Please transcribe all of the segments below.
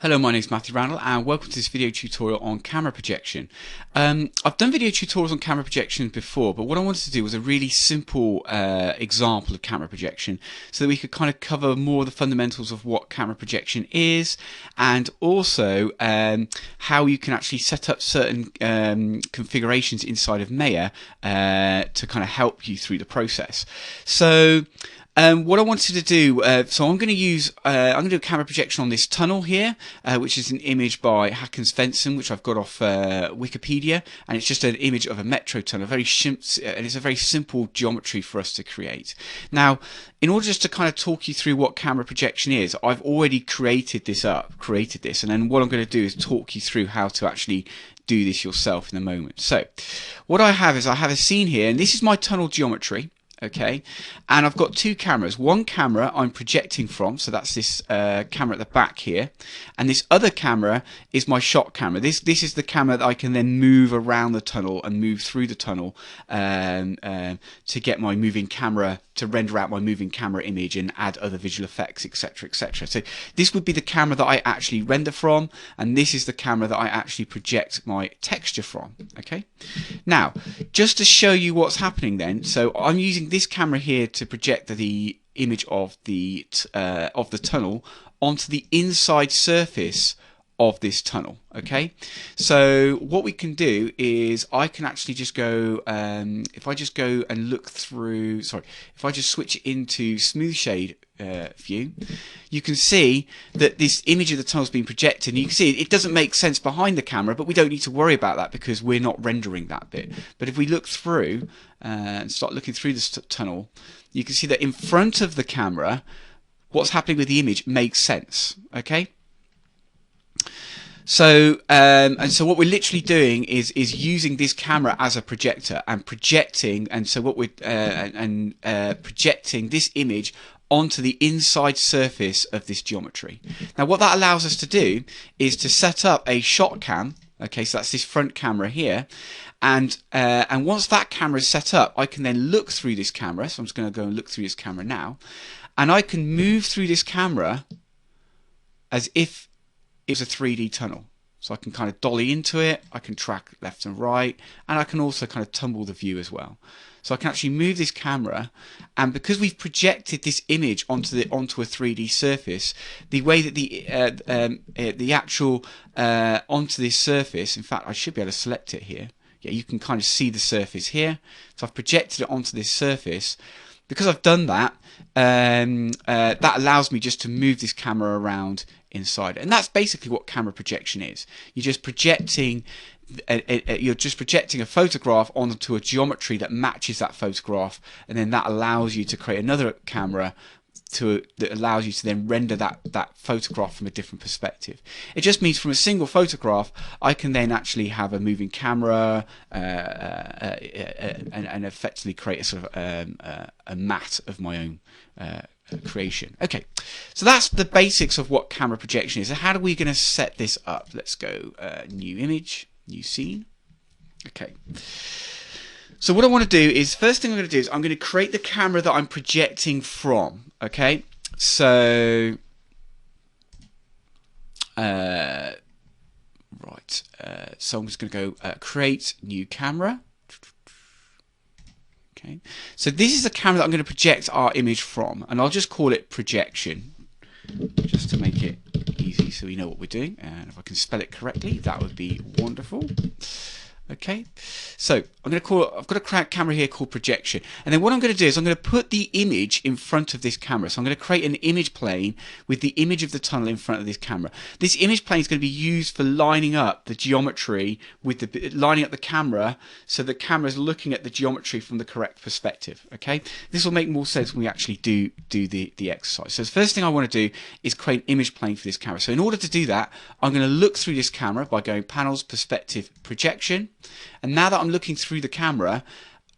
Hello, my name is Matthew and welcome to this video tutorial on camera projection. I've done video tutorials on camera projection before, but what I wanted to do was a really simple example of camera projection so that we could kind of cover more of the fundamentals of what camera projection is, and also how you can actually set up certain configurations inside of Maya to kind of help you through the process. So what I wanted to do, so I'm going to do a camera projection on this tunnel here, which is an image by Hackens Svensson, which I've got off Wikipedia, and it's just an image of a metro tunnel, and it's a very simple geometry for us to create. Now, in order just to kind of talk you through what camera projection is, I've already created this, and then what I'm going to do is talk you through how to actually do this yourself in a moment. So, what I have is I have a scene here, and this is my tunnel geometry. Okay, and I've got two cameras. One camera I'm projecting from, so that's this camera at the back here, and this other camera is my shot camera. This is the camera that I can then move around the tunnel and move through the tunnel to get my moving camera, to render out my moving camera image and add other visual effects, etc., etc. So this would be the camera that I actually render from, and this is the camera that I actually project my texture from. Okay, now just to show you what's happening then, so I'm using this camera here to project the image of the tunnel onto the inside surface of this tunnel. Okay, so what we can do is I can actually just go, if I just go and look through, if I just switch it into smooth shade view, you can see that this image of the tunnel is being projected, and you can see it doesn't make sense behind the camera, but we don't need to worry about that because we're not rendering that bit. But if we look through and start looking through this tunnel, you can see that in front of the camera, what's happening with the image makes sense. Okay. So so what we're literally doing is using this camera as a projector and projecting, and so what we're projecting this image onto the inside surface of this geometry. Now what that allows us to do is to set up a shot cam. Okay, so that's this front camera here, and once that camera is set up, I can then look through this camera. So I'm just going to go and look through this camera now, and I can move through this camera as if it was a 3D tunnel. So I can kind of dolly into it, I can track left and right, and I can also kind of tumble the view as well. So I can actually move this camera, and because we've projected this image onto a 3D surface, the way that the actual onto this surface, in fact I should be able to select it here. Yeah, you can kind of see the surface here. So I've projected it onto this surface. Because I've done that, that allows me just to move this camera around inside, and that's basically what camera projection is. You're just projecting a photograph onto a geometry that matches that photograph, and then that allows you to create another camera that allows you to then render that photograph from a different perspective. It just means from a single photograph I can then actually have a moving camera and effectively create a sort of a matte of my own creation. Okay, so that's the basics of what camera projection is. So how are we going to set this up? Let's go new image, new scene. Okay. So what I want to do is, first thing I'm going to do is I'm going to create the camera that I'm projecting from. Okay, so right, so I'm just going to go create new camera. Okay, so this is the camera that I'm going to project our image from, and I'll just call it projection, just to make it easy so we know what we're doing. And if I can spell it correctly, that would be wonderful. Okay, so I've got a camera here called projection, and then what I'm going to do is I'm going to put the image in front of this camera. So I'm going to create an image plane with the image of the tunnel in front of this camera. This image plane is going to be used for lining up the geometry with lining up the camera, so the camera is looking at the geometry from the correct perspective. Okay, this will make more sense when we actually do the exercise. So the first thing I want to do is create an image plane for this camera. So in order to do that, I'm going to look through this camera by going Panels, Perspective, Projection. And now that I'm looking through the camera,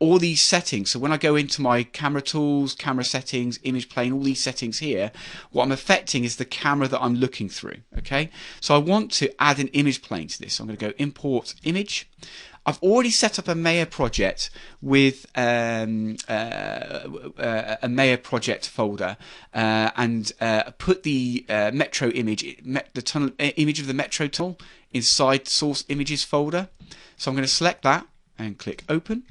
all these settings. So when I go into my camera tools, camera settings, image plane, all these settings here, what I'm affecting is the camera that I'm looking through. Okay, so I want to add an image plane to this. So I'm going to go import image. I've already set up a Maya project with a Maya project folder and put the Metro image, the tunnel image of the Metro tunnel inside source images folder. So I'm going to select that and click open.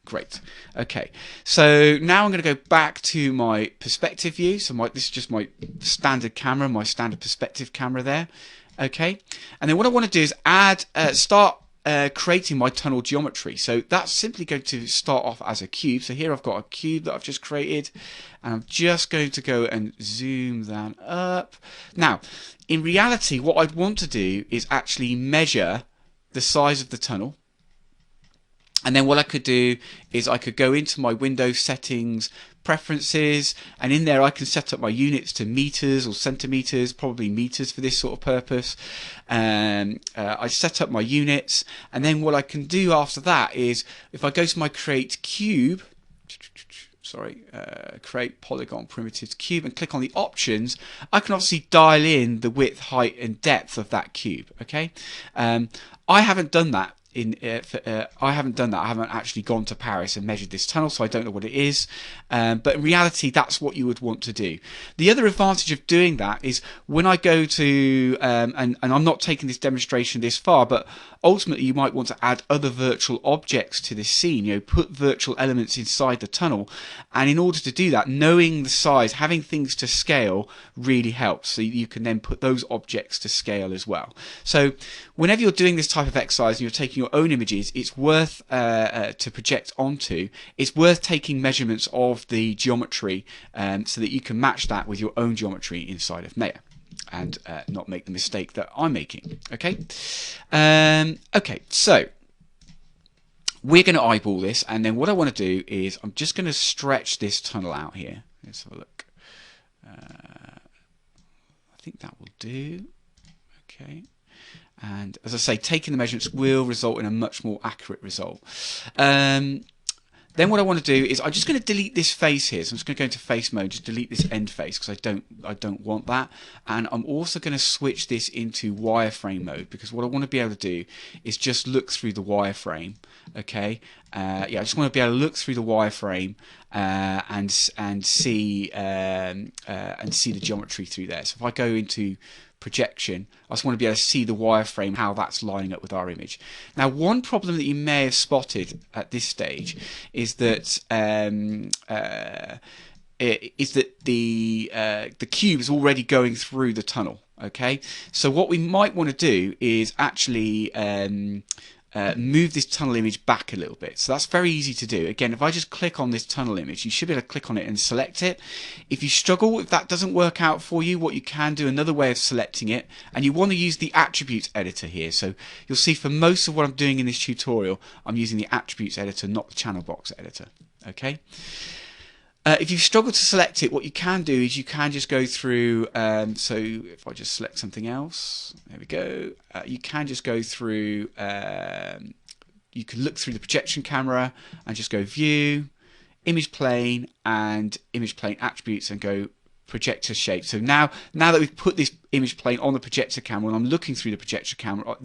Great. Okay, so now I'm going to go back to my perspective view. So this is just my standard camera, my standard perspective camera there. Okay, and then what I want to do is start creating my tunnel geometry. So that's simply going to start off as a cube. So here I've got a cube that I've just created, and I'm just going to go and zoom that up. Now, in reality, what I'd want to do is actually measure the size of the tunnel. And then what I could do is I could go into my Windows settings, preferences, and in there I can set up my units to meters or centimeters, probably meters for this sort of purpose. I set up my units, and then what I can do after that is if I go to my create cube, create polygon primitives cube, and click on the options, I can obviously dial in the width, height, and depth of that cube. Okay, I haven't done that. I haven't actually gone to Paris and measured this tunnel, so I don't know what it is. But in reality, that's what you would want to do. The other advantage of doing that is when I go to, and I'm not taking this demonstration this far, but ultimately you might want to add other virtual objects to this scene, you know, put virtual elements inside the tunnel. And in order to do that, knowing the size, having things to scale really helps. So you can then put those objects to scale as well. So whenever you're doing this type of exercise and you're taking your own images, it's worth to project onto, it's worth taking measurements of the geometry so that you can match that with your own geometry inside of Maya and not make the mistake that I'm making. Okay, okay, so we're going to eyeball this, and then what I want to do is I'm just going to stretch this tunnel out here. Let's have a look. I think that will do. Okay. And as I say, taking the measurements will result in a much more accurate result. Then what I want to do is I'm just going to delete this face here. So I'm just going to go into face mode, just delete this end face because I don't want that. And I'm also going to switch this into wireframe mode because what I want to be able to do is just look through the wireframe. Okay, yeah, I just want to be able to look through the wireframe and see the geometry through there. So if I go into projection, I just want to be able to see the wireframe, how that's lining up with our image. Now, one problem that you may have spotted at this stage is that the cube is already going through the tunnel. Okay, so what we might want to do is actually move this tunnel image back a little bit. So that's very easy to do. Again, if I just click on this tunnel image, you should be able to click on it and select it. If you struggle, if that doesn't work out for you, what you can do, another way of selecting it, and you want to use the attributes editor here. So you'll see for most of what I'm doing in this tutorial, I'm using the attributes editor, not the channel box editor. Okay. If you struggle to select it, what you can do is you can just go through, so if I just select something else, there we go, you can just go through, you can look through the projection camera and just go view, image plane and image plane attributes and go projector shape. So now that we've put this image plane on the projector camera, when I'm looking through the projector camera,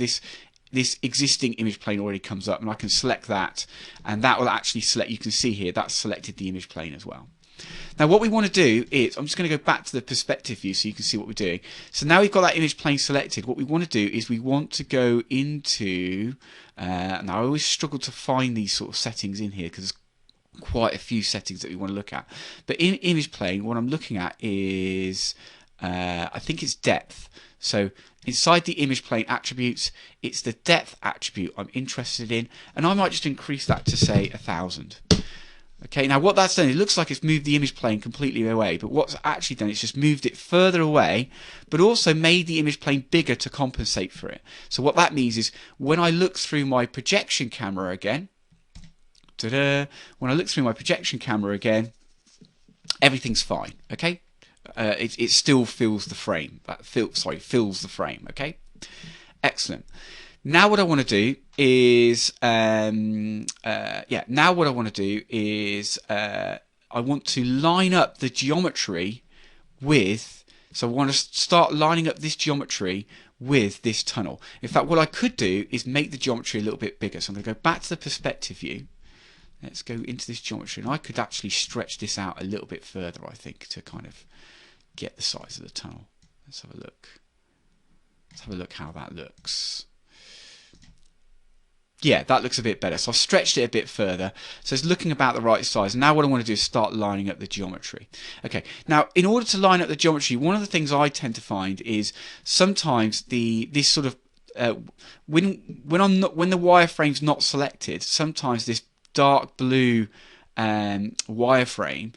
this existing image plane already comes up, and I can select that, and that will actually select, you can see here that's selected the image plane as well. Now what we want to do is, I'm just going to go back to the perspective view so you can see what we're doing. So now we've got that image plane selected, what we want to do is we want to go into, now I always struggle to find these sort of settings in here because there's quite a few settings that we want to look at, but in image plane what I'm looking at is, I think it's depth. So inside the image plane attributes, it's the depth attribute I'm interested in, and I might just increase that to say 1000. Okay, now what that's done, it looks like it's moved the image plane completely away, but what's actually done, it's just moved it further away, but also made the image plane bigger to compensate for it. So what that means is when I look through my projection camera again, when I look through my projection camera again, everything's fine. Okay. It still fills the frame. Fills the frame. Okay, excellent. Now what I want to do is, I want to line up the geometry with, so I want to start lining up this geometry with this tunnel. In fact, what I could do is make the geometry a little bit bigger. So I'm going to go back to the perspective view. Let's go into this geometry, and I could actually stretch this out a little bit further, I think, to kind of get the size of the tunnel. Let's have a look. Let's have a look how that looks. Yeah, that looks a bit better. So I've stretched it a bit further. So it's looking about the right size. Now what I want to do is start lining up the geometry. Okay, now in order to line up the geometry, one of the things I tend to find is sometimes this sort of when the wireframe's not selected, sometimes this dark blue wireframe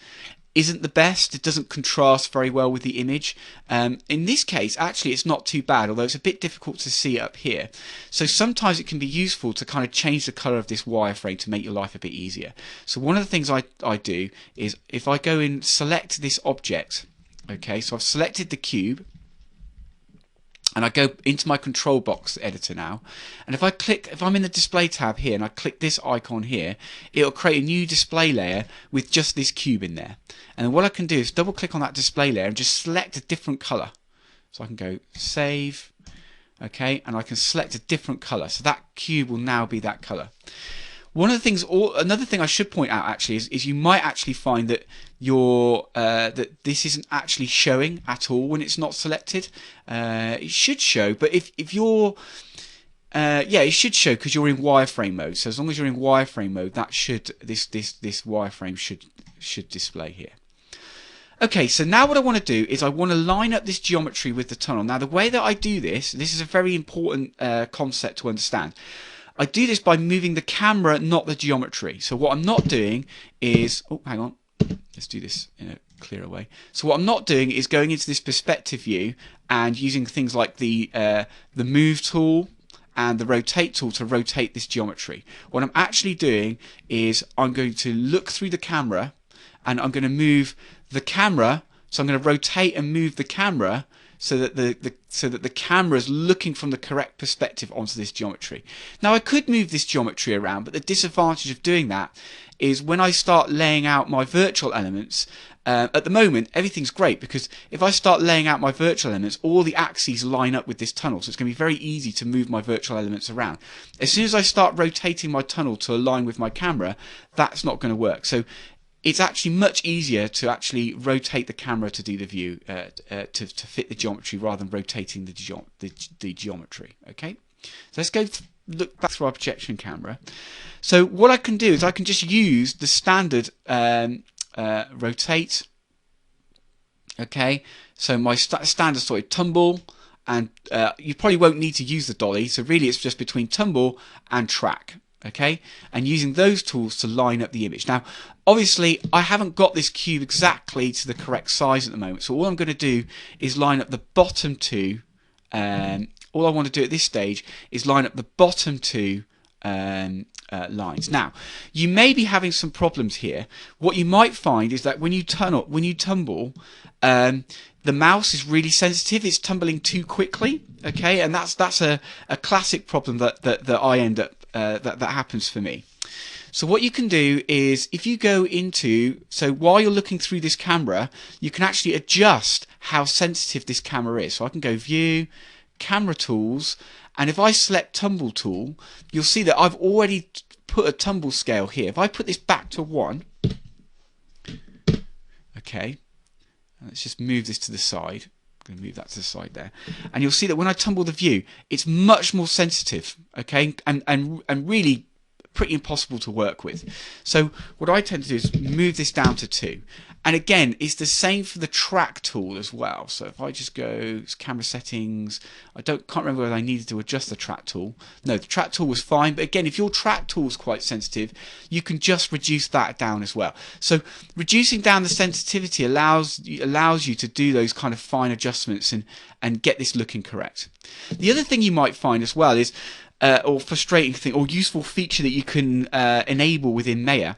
isn't the best. It doesn't contrast very well with the image. In this case, actually, it's not too bad, although it's a bit difficult to see up here. So sometimes it can be useful to kind of change the color of this wireframe to make your life a bit easier. So one of the things I do is if I go and select this object, okay, so I've selected the cube, and I go into my control box editor now, and if I'm in the display tab here and I click this icon here, it'll create a new display layer with just this cube in there. And what I can do is double click on that display layer and just select a different color. So I can go save, okay, and I can select a different color. So that cube will now be that color. One of the things, another thing I should point out actually is you might actually find that that this isn't actually showing at all when it's not selected. It should show, but if you're it should show because you're in wireframe mode. So as long as you're in wireframe mode, that this wireframe should display here. Okay, so now what I want to do is I want to line up this geometry with the tunnel. Now the way that I do this is a very important concept to understand. I do this by moving the camera, not the geometry. So what I'm not doing is, oh, hang on, let's do this in a clearer way. So what I'm not doing is going into this perspective view and using things like the move tool and the rotate tool to rotate this geometry. What I'm actually doing is I'm going to look through the camera and I'm going to move the camera. So I'm going to rotate and move the camera so that the camera is looking from the correct perspective onto this geometry. Now I could move this geometry around, but the disadvantage of doing that is when I start laying out my virtual elements, at the moment everything's great because if I start laying out my virtual elements, all the axes line up with this tunnel, so it's going to be very easy to move my virtual elements around. As soon as I start rotating my tunnel to align with my camera, that's not going to work. So it's actually much easier to actually rotate the camera to do the view, to fit the geometry rather than rotating the geometry. Okay, so let's go look back through our projection camera. So what I can do is I can just use the standard rotate. Okay, so my standard sort of tumble, and you probably won't need to use the dolly. So really, it's just between tumble and track. Okay, and using those tools to line up the image. Now obviously I haven't got this cube exactly to the correct size at the moment, so all I'm going to do is line up the bottom two. All I want to do at this stage is line up the bottom two lines. Now you may be having some problems here. What you might find is that when you tumble, the mouse is really sensitive. It's tumbling too quickly. Okay, and that's a classic problem that I end up that happens for me. So what you can do is if you go into, so while you're looking through this camera, you can actually adjust how sensitive this camera is. So I can go view, camera tools, and if I select tumble tool, you'll see that I've already put a tumble scale here. If I put this back to 1, okay, let's just move this to the side. I'm going to move that to the side there, and you'll see that when I tumble the view, it's much more sensitive, okay, and really pretty impossible to work with. So what I tend to do is move this down to 2, and again it's the same for the track tool as well. So if I just go camera settings, I can't remember whether I needed to adjust the track tool. No, the track tool was fine, but again, if your track tool is quite sensitive, you can just reduce that down as well. So reducing down the sensitivity allows you to do those kind of fine adjustments and get this looking correct. The other thing you might find as well is or frustrating thing or useful feature that you can enable within Maya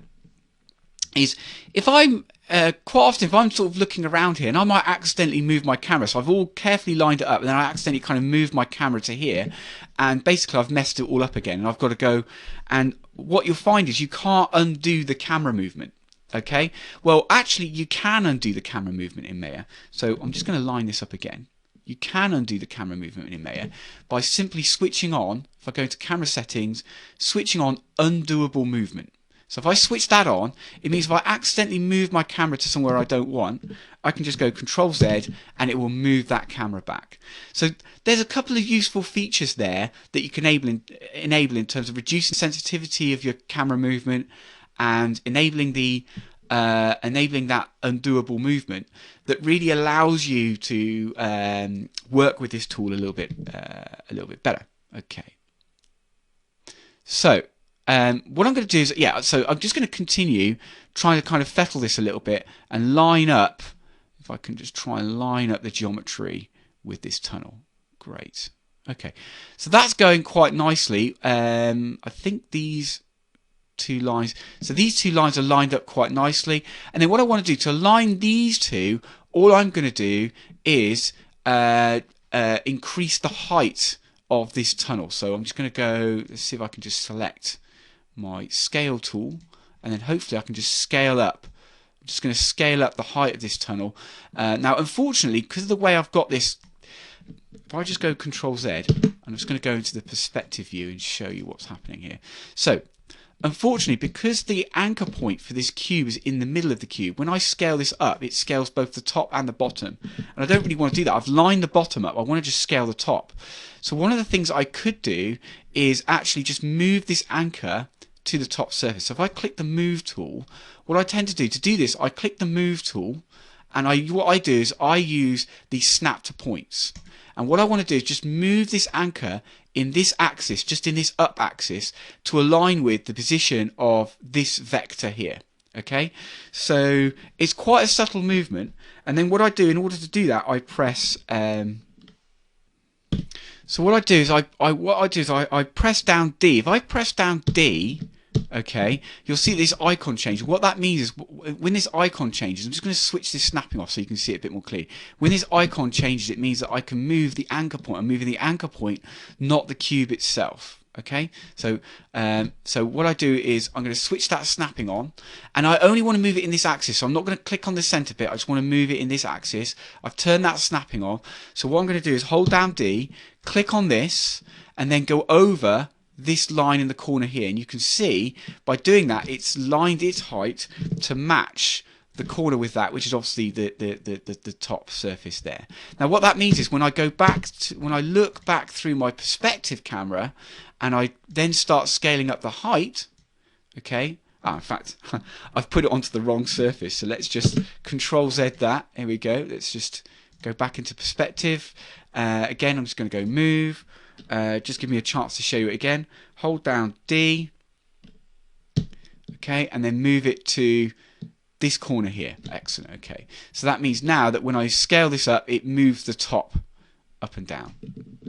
is if I'm quite often, if I'm sort of looking around here and I might accidentally move my camera, so I've all carefully lined it up and then I accidentally kind of move my camera to here, and basically I've messed it all up again, and I've got to go, and what you'll find is you can't undo the camera movement. Okay, well actually you can undo the camera movement in Maya, so I'm just going to line this up again. You can undo the camera movement in Maya by simply switching on, if I go into camera settings, switching on undoable movement. So if I switch that on, it means if I accidentally move my camera to somewhere I don't want, I can just go Control Z and it will move that camera back. So there's a couple of useful features there that you can enable in terms of reducing sensitivity of your camera movement and enabling that undoable movement that really allows you to work with this tool a little bit better. Okay. So what I'm going to do is, so I'm just going to continue trying to kind of fettle this a little bit and line up, if I can just try and line up the geometry with this tunnel. Great. Okay, so that's going quite nicely. I think these two lines, so these two lines are lined up quite nicely. And then what I want to do to align these two, all I'm going to do is increase the height of this tunnel. So I'm just going to go, let's see if I can just select my scale tool, and then hopefully I can just scale up. I'm just going to scale up the height of this tunnel. Now unfortunately, because of the way I've got this, if I just go Control Z, I'm just going to go into the perspective view and show you what's happening here. So unfortunately, because the anchor point for this cube is in the middle of the cube, when I scale this up, it scales both the top and the bottom. And I don't really want to do that. I've lined the bottom up. I want to just scale the top. So one of the things I could do is actually just move this anchor to the top surface. So if I click the Move tool, what I tend to do this, I click the Move tool, and what I do is I use the Snap to Points. And what I want to do is just move this anchor in this axis, just in this up axis, to align with the position of this vector here. Okay, so it's quite a subtle movement. And then what I do in order to do that, I press. So what I do is I press down D. If I press down D, okay, you'll see this icon change. What that means is when this icon changes, I'm just going to switch this snapping off so you can see it a bit more clearly. When this icon changes, it means that I can move the anchor point. I'm moving the anchor point, not the cube itself. Okay, so what I do is I'm going to switch that snapping on, and I only want to move it in this axis. So I'm not going to click on the center bit. I just want to move it in this axis. I've turned that snapping on. So what I'm going to do is hold down D, click on this, and then go over this line in the corner here, and you can see by doing that it's lined its height to match the corner with that, which is obviously the top surface there. Now what that means is when I go back to, when I look back through my perspective camera and I then start scaling up the height, okay, in fact I've put it onto the wrong surface, so let's just Control Z that. Here we go. Let's just go back into perspective. Again, I'm just going to go Move. Just give me a chance to show you it again. Hold down D, okay, and then move it to this corner here. Excellent. Okay, so that means now that when I scale this up, it moves the top up and down.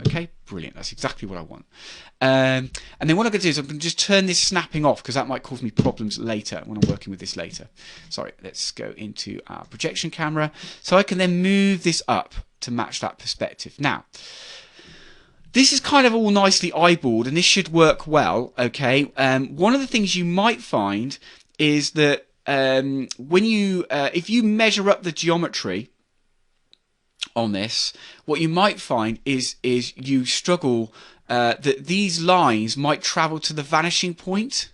Okay, brilliant. That's exactly what I want. And then what I'm going to do is I'm going to just turn this snapping off, because that might cause me problems later when I'm working with this later. Sorry, let's go into our projection camera. So I can then move this up to match that perspective. Now, this is kind of all nicely eyeballed, and this should work well. Okay. One of the things you might find is that when you if you measure up the geometry on this, what you might find is you struggle that these lines might travel to the vanishing point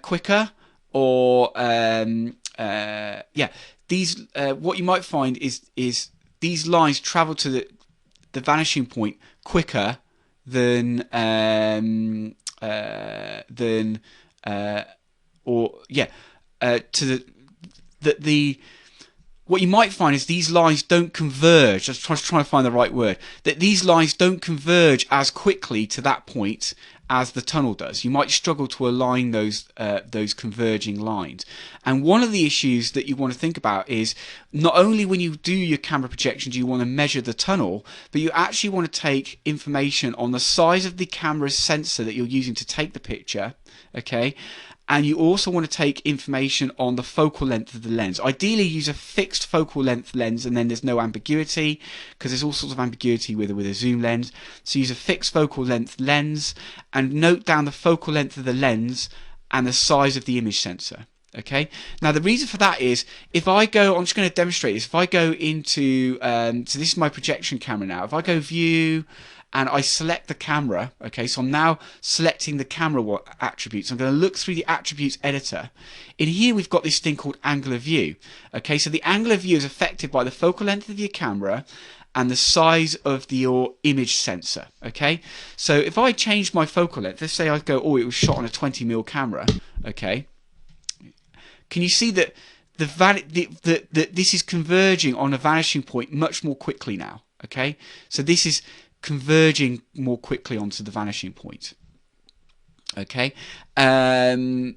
quicker, or these what you might find is these lines travel to the vanishing point quicker than what you might find is these lines don't converge. Just trying to find the right word. That these lines don't converge as quickly to that point as the tunnel does. You might struggle to align those converging lines. And one of the issues that you want to think about is not only when you do your camera projection do you want to measure the tunnel, but you actually want to take information on the size of the camera's sensor that you're using to take the picture, okay, and you also want to take information on the focal length of the lens. Ideally use a fixed focal length lens, and then there's no ambiguity, because there's all sorts of ambiguity with a zoom lens. So use a fixed focal length lens and note down the focal length of the lens and the size of the image sensor. Okay, now the reason for that is if I go, I'm just going to demonstrate this. If I go into, so this is my projection camera now. If I go view and I select the camera, okay, so I'm now selecting the camera attributes. I'm going to look through the attributes editor. In here we've got this thing called angular view. Okay, so the angular view is affected by the focal length of your camera and the size of your image sensor. Okay, so if I change my focal length, let's say I go, oh, it was shot on a 20mm camera. Okay. Can you see that this is converging on a vanishing point much more quickly now? Okay, so this is converging more quickly onto the vanishing point. Okay, and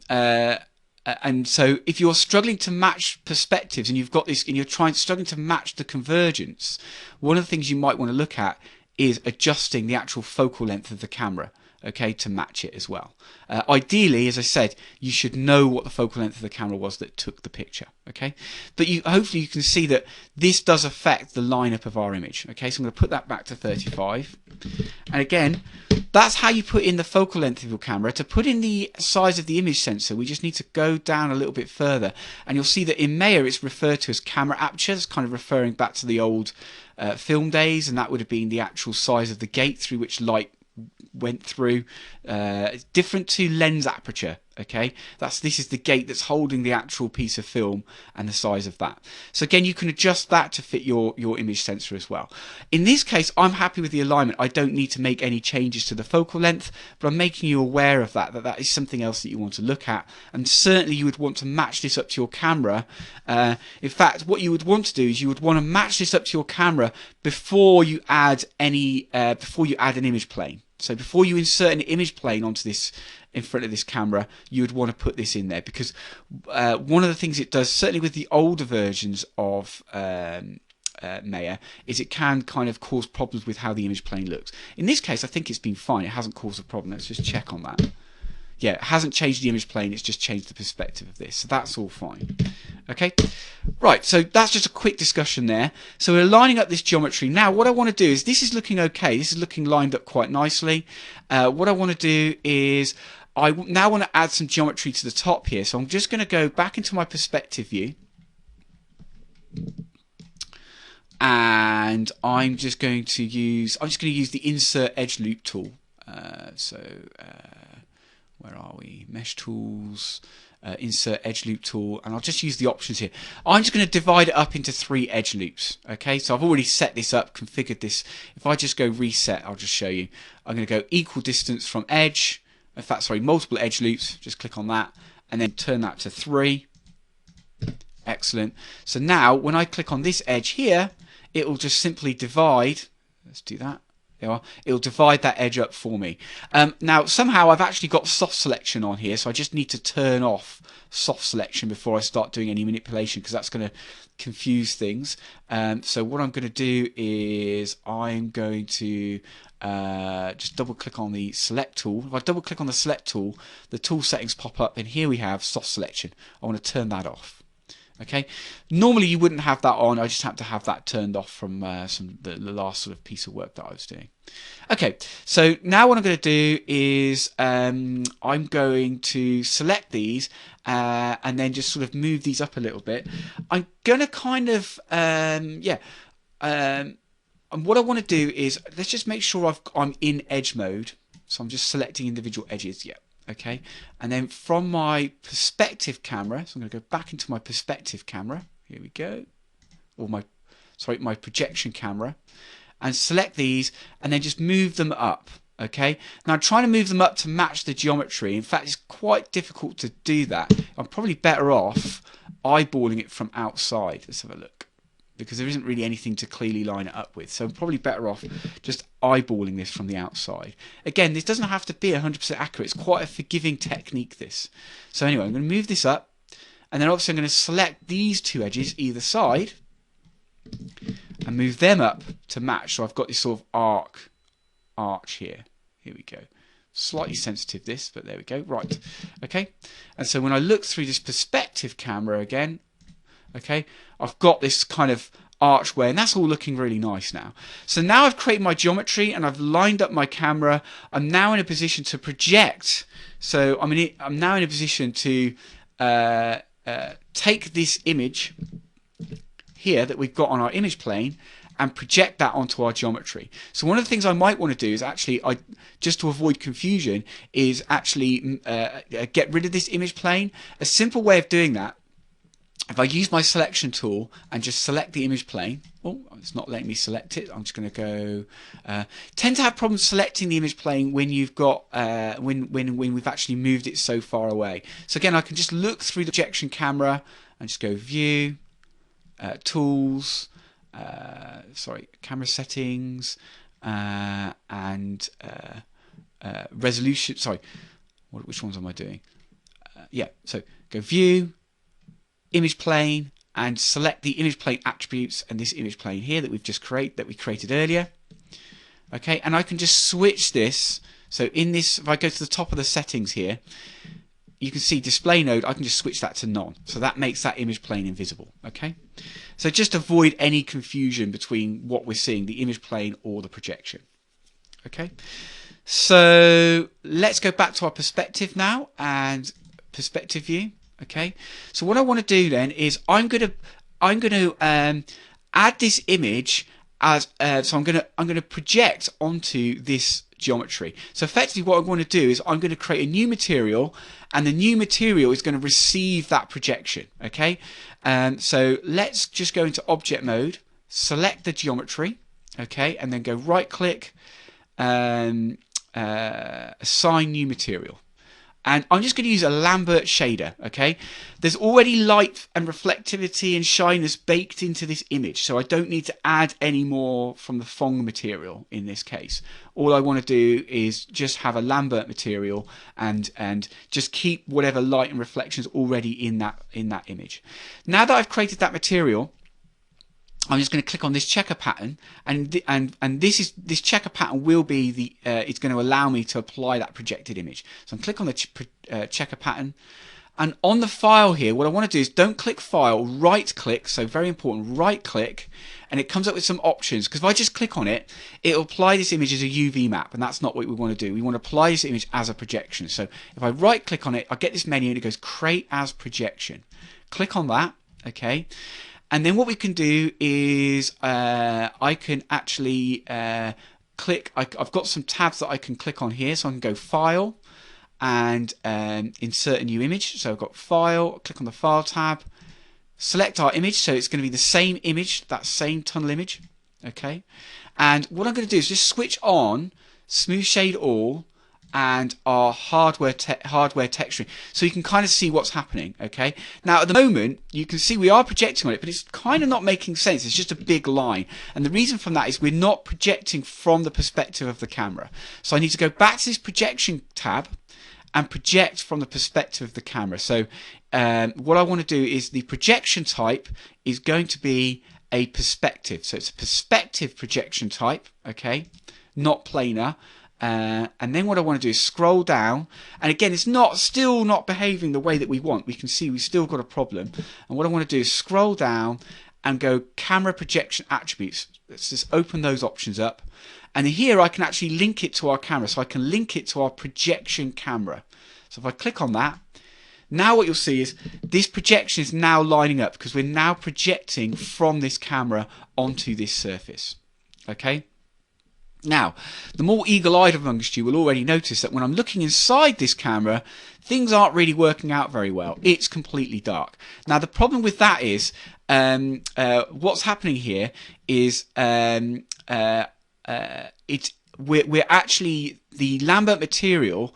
so if you're struggling to match perspectives and you've got this, and you're struggling to match the convergence, one of the things you might want to look at is adjusting the actual focal length of the camera. Okay, to match it as well. Ideally, as I said, you should know what the focal length of the camera was that took the picture. Okay, but hopefully you can see that this does affect the lineup of our image. Okay, so I'm going to put that back to 35, and again, that's how you put in the focal length of your camera. To put in the size of the image sensor, we just need to go down a little bit further, and you'll see that in Maya it's referred to as camera aperture. It's kind of referring back to the old film days, and that would have been the actual size of the gate through which light went through. It's different to lens aperture. Okay, this is the gate that's holding the actual piece of film and the size of that. So again, you can adjust that to fit your image sensor as well. In this case, I'm happy with the alignment. I don't need to make any changes to the focal length, but I'm making you aware of that is something else that you want to look at, and certainly you would want to match this up to your camera. In fact, what you would want to do is you would want to match this up to your camera before you add an image plane. So before you insert an image plane onto this, in front of this camera, you would want to put this in there, because one of the things it does, certainly with the older versions of Maya, is it can kind of cause problems with how the image plane looks. In this case, I think it's been fine. It hasn't caused a problem. Let's just check on that. Yeah, it hasn't changed the image plane, it's just changed the perspective of this. So that's all fine. Okay, right, so that's just a quick discussion there. So we're lining up this geometry. Now what I want to do is, this is looking okay, this is looking lined up quite nicely. What I want to do is, I now want to add some geometry to the top here. So I'm just going to go back into my perspective view. And I'm just going to use the insert edge loop tool. Where are we? Mesh tools, insert edge loop tool, and I'll just use the options here. I'm just going to divide it up into 3 edge loops. Okay, so I've already set this up, configured this. If I just go reset, I'll just show you. I'm going to go equal distance from edge. In fact, sorry, multiple edge loops. Just click on that, and then turn that to 3. Excellent. So now, when I click on this edge here, it will just simply divide. Let's do that. It'll divide that edge up for me. Now somehow I've actually got soft selection on here, so I just need to turn off soft selection before I start doing any manipulation, because that's going to confuse things. So what I'm going to do is I'm going to just double click on the select tool. If I double click on the select tool, the tool settings pop up, and here we have soft selection. I want to turn that off. Okay, normally you wouldn't have that on. I just have to have that turned off from the last sort of piece of work that I was doing. Okay, so now what I'm going to do is I'm going to select these and then just sort of move these up a little bit. I'm going to kind of and what I want to do is, let's just make sure I'm in edge mode. So I'm just selecting individual edges. Yeah. Okay, and then from my perspective camera, so I'm going to go back into my perspective camera. Here we go, or my projection camera, and select these, and then just move them up. Okay, now I'm trying to move them up to match the geometry. In fact, it's quite difficult to do that. I'm probably better off eyeballing it from outside. Let's have a look, because there isn't really anything to clearly line it up with. So I'm probably better off just eyeballing this from the outside. Again, this doesn't have to be 100% accurate. It's quite a forgiving technique, this. So anyway, I'm going to move this up, and then obviously I'm going to select these 2 edges either side and move them up to match. So I've got this sort of arch here. Here we go. Slightly sensitive this, but there we go. Right, okay. And so when I look through this perspective camera again, okay, I've got this kind of archway, and that's all looking really nice now. So now I've created my geometry and I've lined up my camera. I'm now in a position to project. So I'm now in a position to take this image here that we've got on our image plane and project that onto our geometry. So one of the things I might want to do is actually, just to avoid confusion, is actually get rid of this image plane. A simple way of doing that, if I use my selection tool and just select the image plane, oh, it's not letting me select it. I'm just going to go. Tend to have problems selecting the image plane when you've got when we've actually moved it so far away. So again, I can just look through the projection camera and just go View, Tools, camera settings, and resolution. Sorry, which ones am I doing? Yeah, so go View, Image Plane, and select the image plane attributes and this image plane here that we created earlier. Okay, and I can just switch this. So in this, if I go to the top of the settings here, you can see display node. I can just switch that to none, so that makes that image plane invisible. Okay, so just avoid any confusion between what we're seeing, the image plane or the projection. Okay, so let's go back to our perspective now and perspective view. Okay, so what I want to do then is I'm going to add this image as so I'm going to project onto this geometry. So effectively what I want to do is I'm going to create a new material, and the new material is going to receive that projection. Okay, so let's just go into object mode, select the geometry, okay, and then go right click, assign new material. And I'm just going to use a Lambert shader, okay? There's already light and reflectivity and shyness baked into this image, so I don't need to add any more from the Phong material in this case. All I want to do is just have a Lambert material and just keep whatever light and reflections already in that image. Now that I've created that material, I'm just going to click on this checker pattern, and this checker pattern will be the it's going to allow me to apply that projected image. So I'm click on the checker pattern, and on the file here, what I want to do is don't click file, right click. So very important, right click, and it comes up with some options, because if I just click on it, it'll apply this image as a UV map, and that's not what we want to do. We want to apply this image as a projection. So if I right click on it, I get this menu and it goes create as projection. Click on that, okay. And then what we can do is I can actually click. I've got some tabs that I can click on here, so I can go File and insert a new image. So I've got File, click on the File tab, select our image. So it's going to be the same image, that same tunnel image. Okay. And what I'm going to do is just switch on Smooth Shade All and our hardware texturing, so you can kind of see what's happening. Okay, now at the moment you can see we are projecting on it, but it's kind of not making sense. It's just a big line, and the reason from that is we're not projecting from the perspective of the camera. So I need to go back to this projection tab and project from the perspective of the camera. So what I want to do is the projection type is going to be a perspective, so it's a perspective projection type, okay, not planar. And then what I want to do is scroll down, and again it's still not behaving the way that we want. We can see we've still got a problem, and what I want to do is scroll down and go camera projection attributes. Let's just open those options up, and here I can actually link it to our camera, so I can link it to our projection camera. So if I click on that, now what you'll see is this projection is now lining up, because we're now projecting from this camera onto this surface. Okay. Now, the more eagle-eyed amongst you will already notice that when I'm looking inside this camera, things aren't really working out very well. It's completely dark. Now, the problem with that is what's happening here is we're actually, the Lambert material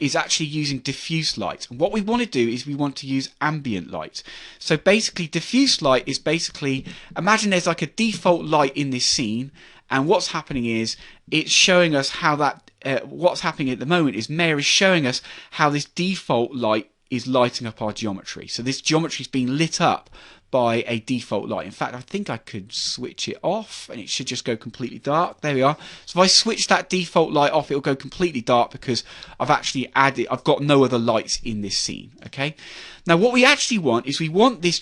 is actually using diffuse light. And what we want to do is we want to use ambient light. So basically, diffuse light is basically, imagine there's like a default light in this scene, and what's happening is it's showing us how that what's happening at the moment is Maya is showing us how this default light is lighting up our geometry. So this geometry is being lit up by a default light. In fact, I think I could switch it off and it should just go completely dark. There we are. So if I switch that default light off, it'll go completely dark because I've got no other lights in this scene. Okay. Now what we actually want is we want this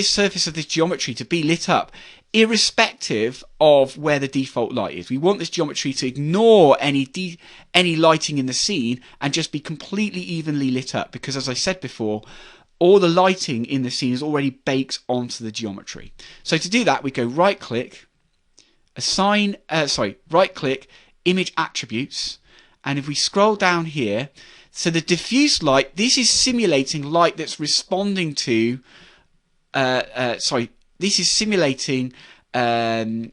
surface of this geometry to be lit up irrespective of where the default light is. We want this geometry to ignore any lighting in the scene and just be completely evenly lit up, because as I said before, all the lighting in the scene is already baked onto the geometry. So to do that, we go right click, right click, image attributes, and if we scroll down here, so the diffuse light, this is simulating light that's responding to this is simulating a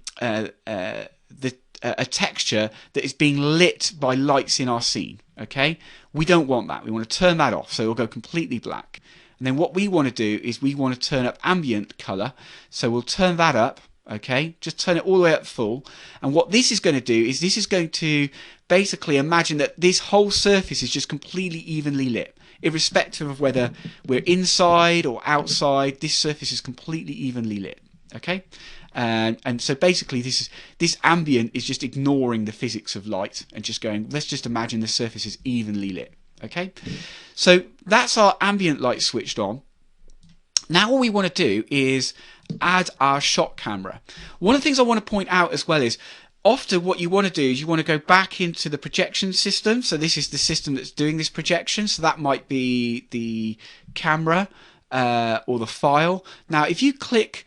texture that is being lit by lights in our scene. Okay, we don't want that. We want to turn that off, so it'll go completely black. And then what we want to do is we want to turn up ambient color, so we'll turn that up. Okay, just turn it all the way up full. And what this is going to do is this is going to basically imagine that this whole surface is just completely evenly lit. Irrespective of whether we're inside or outside, this surface is completely evenly lit. Okay, and so basically this ambient is just ignoring the physics of light and just going, let's just imagine the surface is evenly lit. Okay, so that's our ambient light switched on. Now what we want to do is add our shot camera. One of the things I want to point out as well is often what you want to do is you want to go back into the projection system. So this is the system that's doing this projection. So that might be the camera or the file. Now if you click,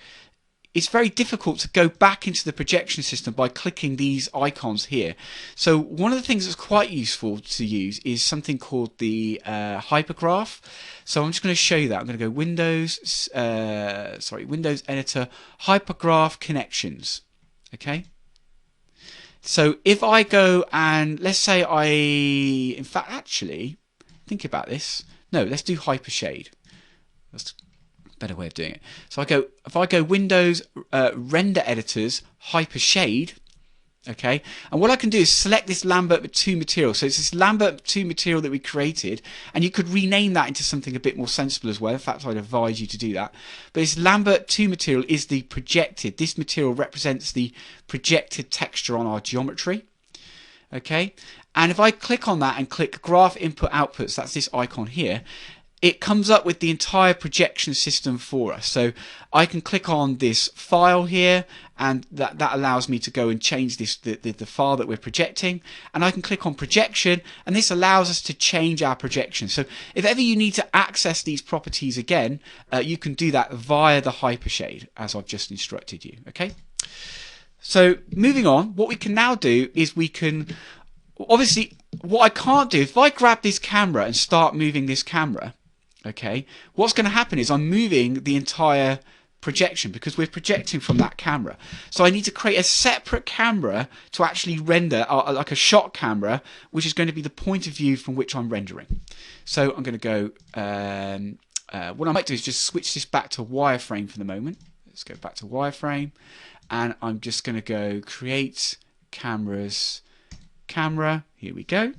it's very difficult to go back into the projection system by clicking these icons here. So one of the things that's quite useful to use is something called the hypergraph. So I'm just going to show you that. I'm going to go Windows Editor, Hypergraph Connections. Okay. So if I go and let's say in fact, actually, think about this. No, let's do Hypershade. That's a better way of doing it. So if I go Windows Render Editors, Hypershade, okay, and what I can do is select this Lambert 2 material. So it's this Lambert 2 material that we created, and you could rename that into something a bit more sensible as well. In fact, I'd advise you to do that. But this Lambert 2 material is the projected. This material represents the projected texture on our geometry. Okay, and if I click on that and click Graph Input Outputs, that's this icon here, it comes up with the entire projection system for us. So I can click on this file here, and that allows me to go and change the file that we're projecting, and I can click on projection, and this allows us to change our projection. So if ever you need to access these properties again, you can do that via the Hypershade as I've just instructed you. Okay, so moving on, what we can now do is we can obviously, what I can't do, if I grab this camera and start moving this camera, okay, what's going to happen is I'm moving the entire projection because we're projecting from that camera. So I need to create a separate camera to actually render, like a shot camera, which is going to be the point of view from which I'm rendering. So I'm going to go, what I might do is just switch this back to wireframe for the moment. Let's go back to wireframe, and I'm just going to go create cameras, camera, here we go.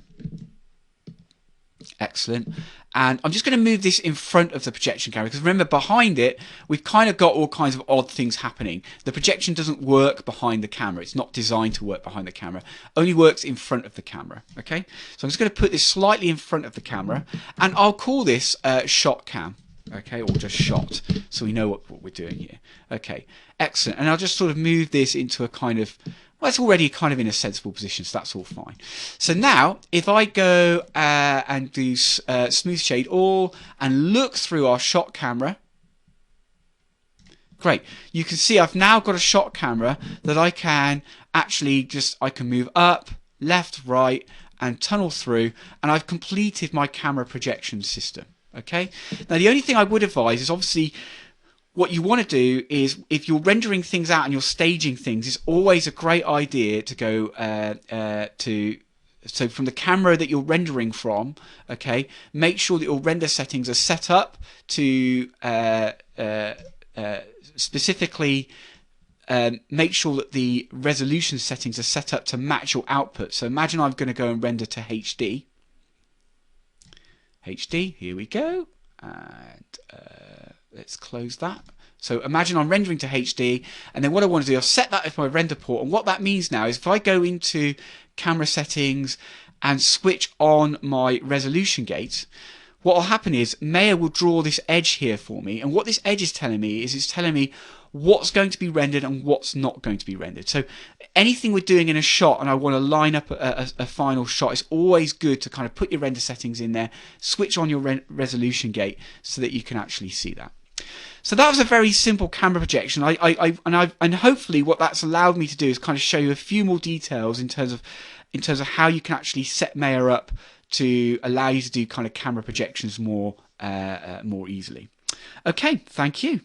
Excellent. And I'm just going to move this in front of the projection camera, because remember, behind it we've kind of got all kinds of odd things happening. The projection doesn't work behind the camera. It's not designed to work behind the camera. Only works in front of the camera. Okay, so I'm just going to put this slightly in front of the camera, and I'll call this shot cam. Okay, or just shot, so we know what we're doing here. Okay, excellent. And I'll just sort of move this into a kind of, well, it's already kind of in a sensible position, so that's all fine. So now, if I go and do smooth shade all and look through our shot camera, great. You can see I've now got a shot camera that I can actually I can move up, left, right, and tunnel through, and I've completed my camera projection system. Okay. Now, the only thing I would advise is obviously, what you want to do is, if you're rendering things out and you're staging things, it's always a great idea to go so from the camera that you're rendering from, okay, make sure that your render settings are set up to specifically make sure that the resolution settings are set up to match your output. So imagine I'm going to go and render to HD. HD, here we go. And let's close that. So imagine I'm rendering to HD, and then what I want to do, I'll set that as my render port. And what that means now is if I go into camera settings and switch on my resolution gate, what will happen is Maya will draw this edge here for me. And what this edge is telling me is it's telling me what's going to be rendered and what's not going to be rendered. So anything we're doing in a shot and I want to line up a final shot, it's always good to kind of put your render settings in there, switch on your resolution gate so that you can actually see that. So that was a very simple camera projection. And hopefully what that's allowed me to do is kind of show you a few more details in terms of how you can actually set Maya up to allow you to do kind of camera projections more easily. Okay, thank you.